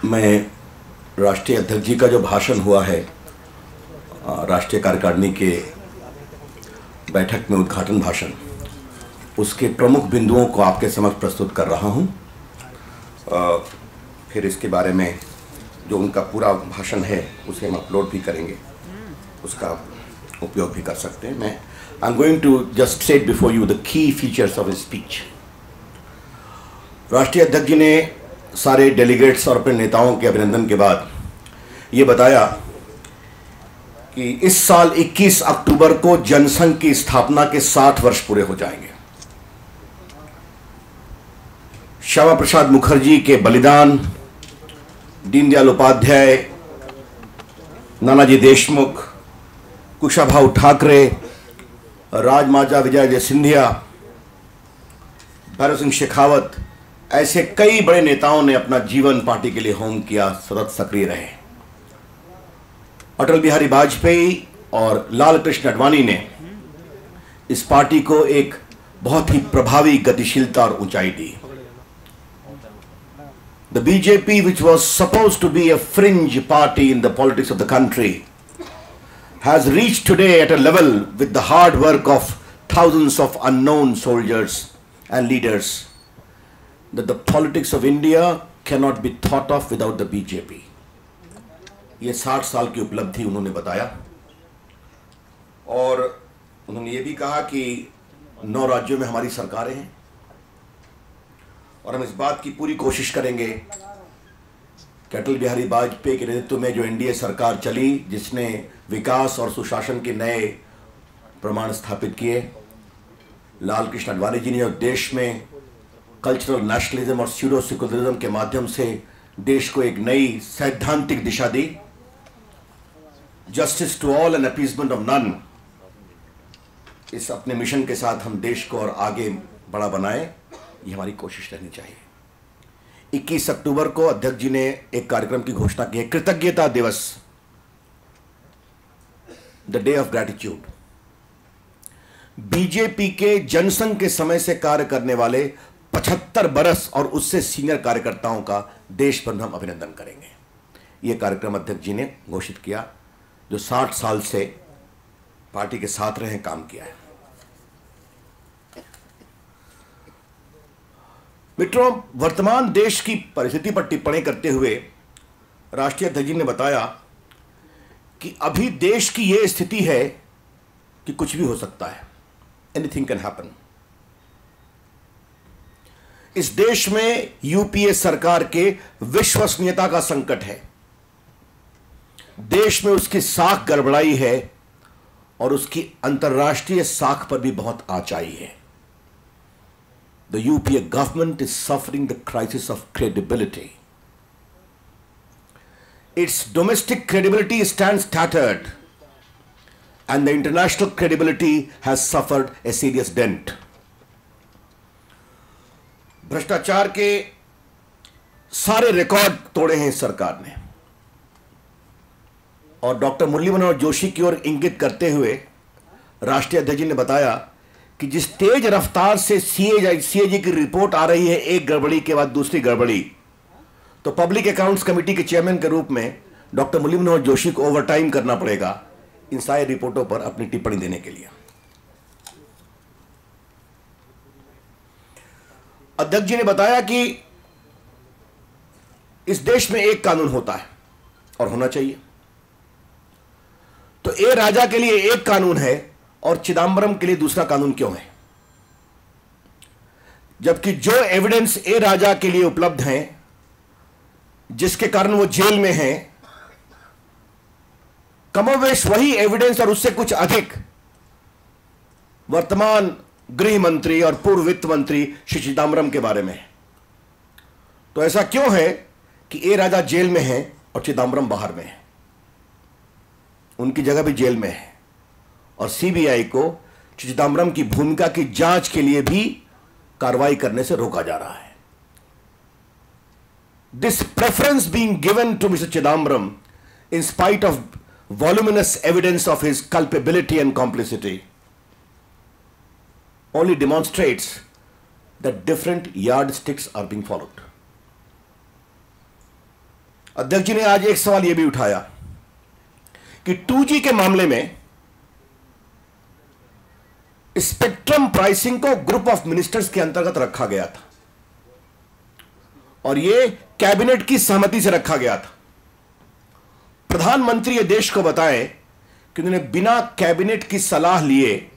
मैं राष्ट्रीय अध्यक्ष जी का जो भाषण हुआ है राष्ट्रीय कार्यकारिणी के बैठक में, उद्घाटन भाषण, उसके प्रमुख बिंदुओं को आपके समक्ष प्रस्तुत कर रहा हूं। फिर इसके बारे में जो उनका पूरा भाषण है उसे हम अपलोड भी करेंगे, उसका उपयोग भी कर सकते हैं। I am going to just state before you the key features of his speech. राष्ट्रीय अध्यक्ष जी ने सारे डेलीगेट्स और अपने नेताओं के अभिनंदन के बाद ये बताया कि इस साल 21 अक्टूबर को जनसंघ की स्थापना के 60 वर्ष पूरे हो जाएंगे। श्यामा प्रसाद मुखर्जी के बलिदान, दीनदयाल उपाध्याय, नानाजी देशमुख, कुशाभाऊ ठाकरे, राजमाता विजय सिंधिया, भैरव सिंह शेखावत, ऐसे कई बड़े नेताओं ने अपना जीवन पार्टी के लिए होम किया, सतत सक्रिय रहे। अटल बिहारी वाजपेयी और लाल कृष्ण आडवाणी ने इस पार्टी को एक बहुत ही प्रभावी गतिशीलता और ऊंचाई दी। The BJP, which was supposed to be a fringe party in the politics of the country, has reached today at a level with the hard work of thousands of unknown soldiers and leaders that the politics of India cannot be thought of without the BJP. ये 60 साल की उपलब्धि उन्होंने बताया और उन्होंने ये भी कहा कि 9 राज्यों में हमारी सरकारें हैं और हम इस बात की पूरी कोशिश करेंगे कि अटल बिहारी वाजपेयी के नेतृत्व में जो एनडीए सरकार चली, जिसने विकास और सुशासन के नए प्रमाण स्थापित किए, लाल कृष्ण आडवाणी जी ने जो देश में कल्चरल नेशनलिज्म और स्यूडो सेक्युलरिज्म के माध्यम से देश को एक नई सैद्धांतिक दिशा दी, justice to all and appeasement of none, इस अपने मिशन के साथ हम देश को और आगे बड़ा बनाएं, ये हमारी कोशिश रहनी चाहिए। 21 अक्टूबर को अध्यक्ष जी ने एक कार्यक्रम की घोषणा की है, कृतज्ञता दिवस, the day of gratitude. BJP के जनसंघ के समय से कार्य करने वाले 75 बरस और उससे सीनियर कार्यकर्ताओं का देश भर में हम अभिनंदन करेंगे। यह कार्यक्रम अध्यक्ष जी ने घोषित किया, जो 60 साल से पार्टी के साथ रहे, काम किया है। मित्रों, वर्तमान देश की परिस्थिति पर टिप्पणी करते हुए राष्ट्रीय अध्यक्ष जी ने बताया कि अभी देश की यह स्थिति है कि कुछ भी हो सकता है, एनीथिंग कैन हैपन। इस देश में यूपीए सरकार के विश्वसनीयता का संकट है, देश में उसकी साख गड़बड़ाई है और उसकी अंतर्राष्ट्रीय साख पर भी बहुत आंचाई है। The UPA government is suffering the crisis of credibility. Its domestic credibility stands tattered and the international credibility has suffered a serious dent. भ्रष्टाचार के सारे रिकॉर्ड तोड़े हैं इस सरकार ने और डॉक्टर मुरली मनोहर जोशी की ओर इंगित करते हुए राष्ट्रीय अध्यक्ष जी ने बताया कि जिस तेज रफ्तार से सीएजी की रिपोर्ट आ रही है, एक गड़बड़ी के बाद दूसरी गड़बड़ी, तो पब्लिक अकाउंट्स कमेटी के चेयरमैन के रूप में डॉक्टर मुरली मनोहर जोशी को ओवरटाइम करना पड़ेगा इन सारी रिपोर्टों पर अपनी टिप्पणी देने के लिए। अध्यक्ष जी ने बताया कि इस देश में एक कानून होता है और होना चाहिए, तो ए राजा के लिए एक कानून है और चिदंबरम के लिए दूसरा कानून क्यों है? जबकि जो एविडेंस ए राजा के लिए उपलब्ध हैं, जिसके कारण वो जेल में हैं, कमोवेश वही एविडेंस और उससे कुछ अधिक वर्तमान गृह मंत्री और पूर्व वित्त मंत्री श्री चिदंबरम के बारे में है। तो ऐसा क्यों है कि ए राजा जेल में है और चिदंबरम बाहर में है? उनकी जगह भी जेल में है और सीबीआई को चिदंबरम की भूमिका की जांच के लिए भी कार्रवाई करने से रोका जा रहा है। This preference being given to mister Chidambaram in spite of voluminous evidence of his culpability and complicity only demonstrates that different yardsticks are being followed. अध्यक्ष जी ने आज एक सवाल यह भी उठाया कि 2G के मामले में स्पेक्ट्रम प्राइसिंग को ग्रुप ऑफ मिनिस्टर्स के अंतर्गत रखा गया था और यह कैबिनेट की सहमति से रखा गया था। प्रधानमंत्री ये देश को बताएं कि उन्होंने बिना कैबिनेट की सलाह लिए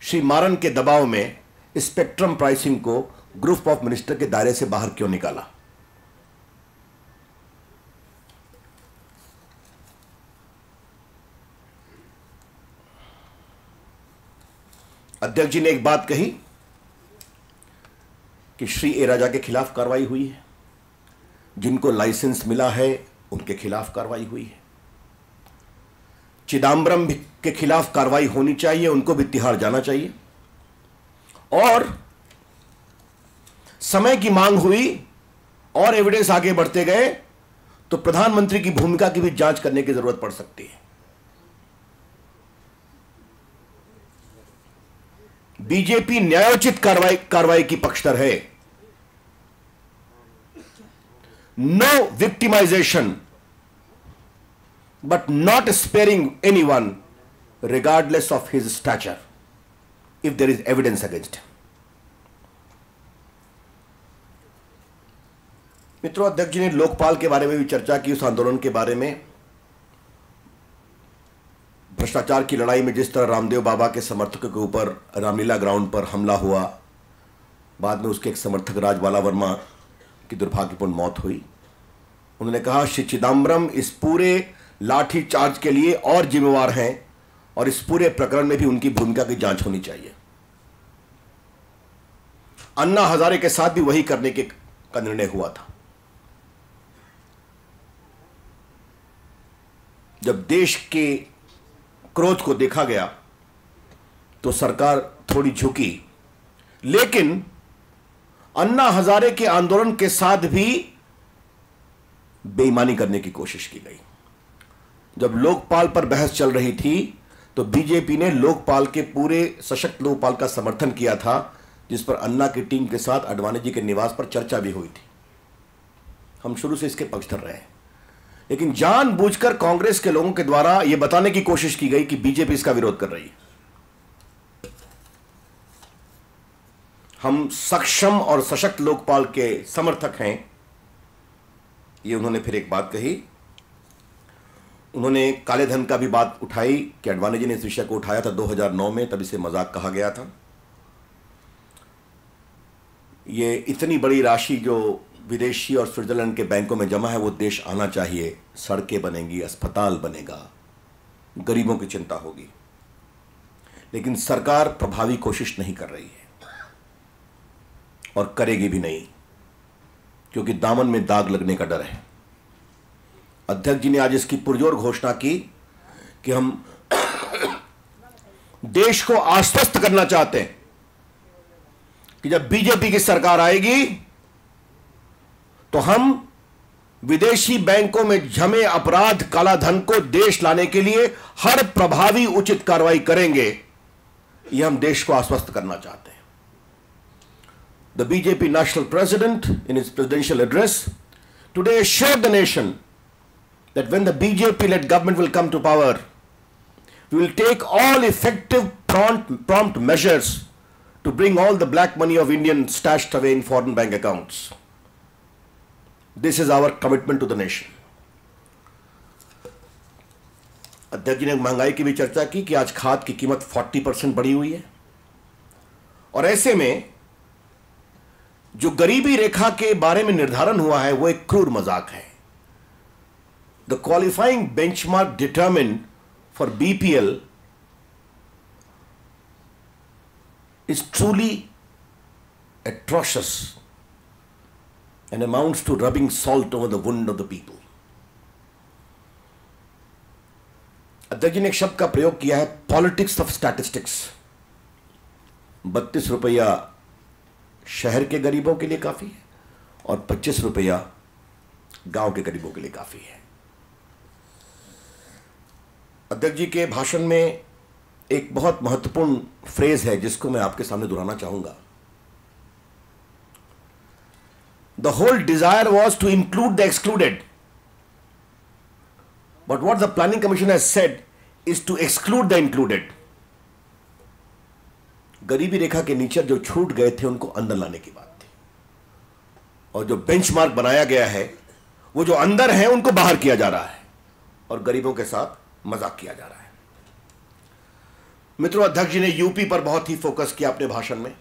श्री मारन के दबाव में स्पेक्ट्रम प्राइसिंग को ग्रुप ऑफ मिनिस्टर के दायरे से बाहर क्यों निकाला। अध्यक्ष जी ने एक बात कही कि श्री ए राजा के खिलाफ कार्रवाई हुई है, जिनको लाइसेंस मिला है उनके खिलाफ कार्रवाई हुई है, चिदम्बरम के खिलाफ कार्रवाई होनी चाहिए, उनको भी तिहाड़ जाना चाहिए। और समय की मांग हुई और एविडेंस आगे बढ़ते गए तो प्रधानमंत्री की भूमिका की भी जांच करने की जरूरत पड़ सकती है। बीजेपी न्यायोचित कार्रवाई की पक्षधर है। No victimisation but not sparing anyone regardless of his stature if there is evidence against him। मित्रों, अध्यक्ष जी ने लोकपाल के बारे में भी चर्चा की, उस आंदोलन के बारे में, भ्रष्टाचार की लड़ाई में जिस तरह रामदेव बाबा के समर्थकों के ऊपर रामलीला ग्राउंड पर हमला हुआ, बाद में उसके एक समर्थक राजबाला वर्मा की दुर्भाग्यपूर्ण मौत हुई। उन्होंने कहा श्री चिदम्बरम इस पूरे लाठी चार्ज के लिए और जिम्मेवार हैं और इस पूरे प्रकरण में भी उनकी भूमिका की जांच होनी चाहिए। अन्ना हजारे के साथ भी वही करने का निर्णय हुआ था। जब देश के क्रोध को देखा गया तो सरकार थोड़ी झुकी, लेकिन अन्ना हजारे के आंदोलन के साथ भी बेईमानी करने की कोशिश की गई। जब लोकपाल पर बहस चल रही थी तो बीजेपी ने लोकपाल के पूरे सशक्त लोकपाल का समर्थन किया था, जिस पर अन्ना की टीम के साथ अडवाणी जी के निवास पर चर्चा भी हुई थी। हम शुरू से इसके पक्षधर रहे हैं, लेकिन जानबूझकर कांग्रेस के लोगों के द्वारा यह बताने की कोशिश की गई कि बीजेपी इसका विरोध कर रही है। हम सक्षम और सशक्त लोकपाल के समर्थक हैं, यह उन्होंने फिर एक बात कही। उन्होंने काले धन का भी बात उठाई कि अडवाणी जी ने इस विषय को उठाया था 2009 में, तब इसे मजाक कहा गया था। ये इतनी बड़ी राशि जो विदेशी और स्विट्जरलैंड के बैंकों में जमा है वो देश आना चाहिए, सड़कें बनेंगी, अस्पताल बनेगा, गरीबों की चिंता होगी, लेकिन सरकार प्रभावी कोशिश नहीं कर रही है और करेगी भी नहीं, क्योंकि दामन में दाग लगने का डर है। अध्यक्ष जी ने आज इसकी पुरजोर घोषणा की कि हम देश को आश्वस्त करना चाहते हैं कि जब बीजेपी की सरकार आएगी तो हम विदेशी बैंकों में जमे अपराध, काला धन को देश लाने के लिए हर प्रभावी उचित कार्रवाई करेंगे। यह हम देश को आश्वस्त करना चाहते हैं। The BJP national president in his presidential address today assured the nation that when the BJP-led government will come to power, we will take all effective prompt measures to bring all the black money of Indians stashed away in foreign bank accounts. This is our commitment to the nation. अध्यक्ष जी ने महंगाई की भी चर्चा की कि आज खाद की कीमत 40% बढ़ी हुई है और ऐसे में जो गरीबी रेखा के बारे में निर्धारण हुआ है वो एक क्रूर मजाक है। The qualifying benchmark determined for BPL is truly atrocious and amounts to rubbing salt over the wound of the people. अध्यक्ष जी ने एक शब्द का प्रयोग किया है, पॉलिटिक्स ऑफ स्टैटिस्टिक्स। 32 रुपया शहर के गरीबों के लिए काफी है और 25 रुपया गांव के गरीबों के लिए काफी है। अध्यक्ष जी के भाषण में एक बहुत महत्वपूर्ण फ्रेज है जिसको मैं आपके सामने दोहराना चाहूंगा। The whole desire was to include the excluded but what the planning commission has said is to exclude the included. गरीबी रेखा के नीचे जो छूट गए थे उनको अंदर लाने की बात थी, और जो बेंचमार्क बनाया गया है वो जो अंदर है उनको बाहर किया जा रहा है और गरीबों के साथ मजाक किया जा रहा है। मित्रों, अध्यक्ष जी ने यूपी पर बहुत ही फोकस किया अपने भाषण में।